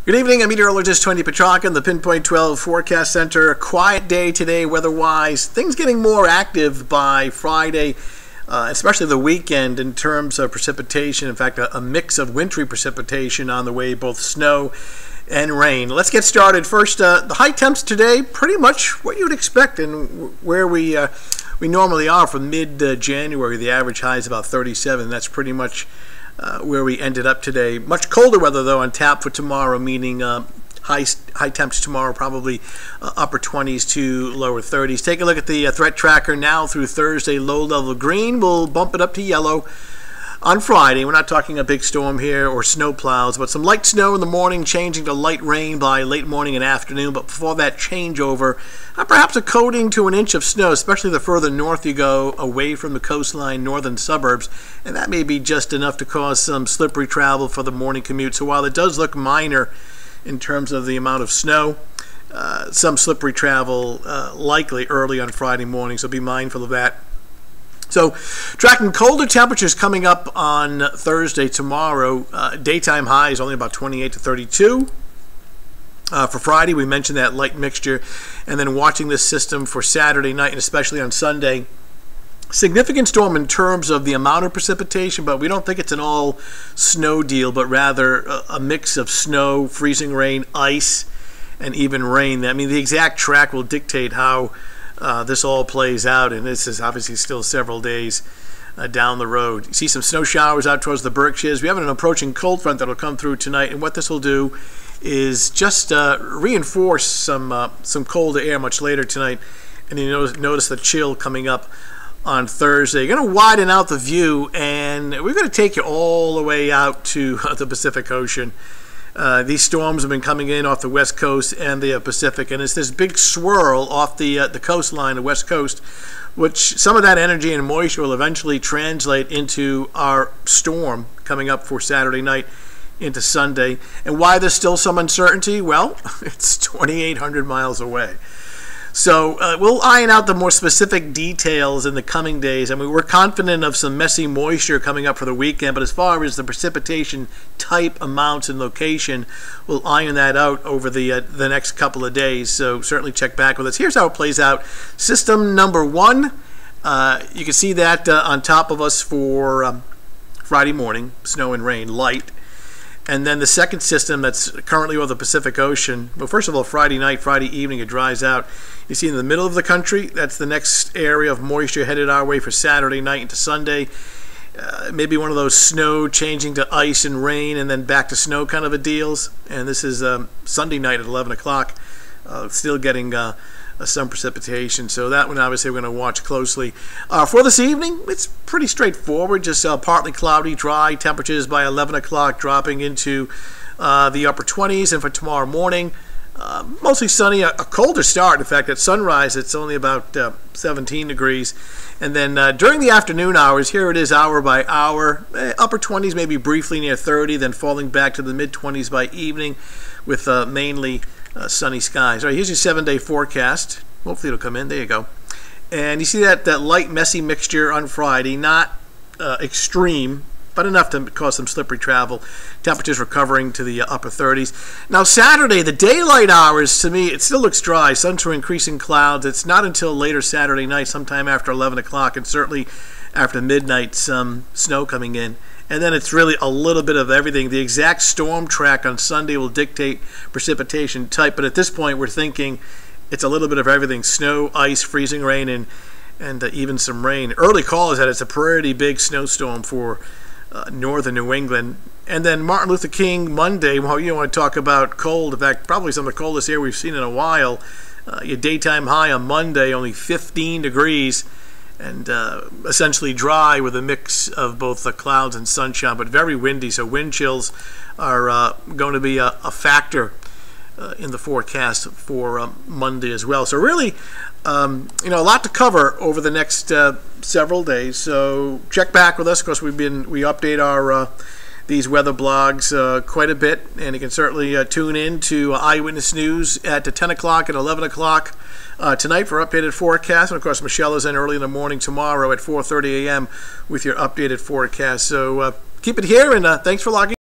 Good evening, I'm meteorologist Tony Petrarca in the Pinpoint 12 Forecast Center. A quiet day today weather-wise. Things getting more active by Friday, especially the weekend in terms of precipitation. In fact, a mix of wintry precipitation on the way, both snow and rain. Let's get started. First, the high temps today, pretty much what you would expect and where we normally are for mid-January. The average high is about 37. That's pretty much where we ended up today. Much colder weather, though, on tap for tomorrow, meaning high temps tomorrow, probably upper 20s to lower 30s. Take a look at the threat tracker now through Thursday. Low level green. We'll bump it up to yellow on Friday. We're not talking a big storm here or snow plows, but some light snow in the morning, changing to light rain by late morning and afternoon. But before that changeover, perhaps a coating to an inch of snow, especially the further north you go, away from the coastline, northern suburbs, and that may be just enough to cause some slippery travel for the morning commute. So while it does look minor in terms of the amount of snow, some slippery travel likely early on Friday morning, so be mindful of that. So tracking colder temperatures coming up on Thursday tomorrow. Daytime high is only about 28 to 32. For Friday, we mentioned that light mixture. And then watching this system for Saturday night and especially on Sunday. Significant storm in terms of the amount of precipitation, but we don't think it's an all snow deal, but rather a mix of snow, freezing rain, ice, and even rain. I mean, the exact track will dictate how this all plays out, and this is obviously still several days down the road. You see some snow showers out towards the Berkshires. We have an approaching cold front that will come through tonight, and what this will do is just reinforce some colder air much later tonight. And you notice the chill coming up on Thursday. You're going to widen out the view, and we're going to take you all the way out to the Pacific Ocean. These storms have been coming in off the west coast and the Pacific, and it's this big swirl off the coastline, the west coast, which some of that energy and moisture will eventually translate into our storm coming up for Saturday night into Sunday. And why there's still some uncertainty? Well, it's 2,800 miles away. So we'll iron out the more specific details in the coming days. I mean, we're confident of some messy moisture coming up for the weekend, but as far as the precipitation type, amounts, and location, we'll iron that out over the next couple of days. So certainly check back with us. Here's how it plays out. System number one, you can see that on top of us for Friday morning, snow and rain, light. And then the second system that's currently over the Pacific Ocean, well, first of all, Friday night, Friday evening, it dries out. You see in the middle of the country, that's the next area of moisture headed our way for Saturday night into Sunday. Maybe one of those snow changing to ice and rain and then back to snow kind of a deals. And this is Sunday night at 11 o'clock, still getting some precipitation. So that one obviously we're going to watch closely. For this evening, it's pretty straightforward, just partly cloudy, dry, temperatures by 11 o'clock dropping into the upper 20s. And for tomorrow morning, mostly sunny, a colder start. In fact, at sunrise, it's only about 17 degrees. And then during the afternoon hours, here it is hour by hour, upper 20s, maybe briefly near 30, then falling back to the mid-20s by evening with mainly sunny skies. All right, here's your 7-day forecast. Hopefully it'll come in. There you go. And you see that light, messy mixture on Friday, not extreme, but enough to cause some slippery travel. Temperatures recovering to the upper 30s. Now Saturday, the daylight hours, to me, it still looks dry. Sun to increasing clouds. It's not until later Saturday night, sometime after 11 o'clock, and certainly after midnight, some snow coming in. And then it's really a little bit of everything. The exact storm track on Sunday will dictate precipitation type, but at this point we're thinking it's a little bit of everything. Snow, ice, freezing rain, and even some rain. Early call is that it's a pretty big snowstorm for northern New England. And then Martin Luther King Monday, well, you want to talk about cold. In fact, probably some of the coldest air we've seen in a while. Your daytime high on Monday, only 15 degrees. And essentially dry with a mix of both the clouds and sunshine, but very windy, so wind chills are going to be a factor in the forecast for Monday as well. So really, a lot to cover over the next several days. So check back with us. Of course, we update our these weather blogs quite a bit, and you can certainly tune in to Eyewitness News at 10 o'clock and 11 o'clock tonight for updated forecast. And of course, Michelle is in early in the morning tomorrow at 4:30 a.m. with your updated forecast. So keep it here, and thanks for logging.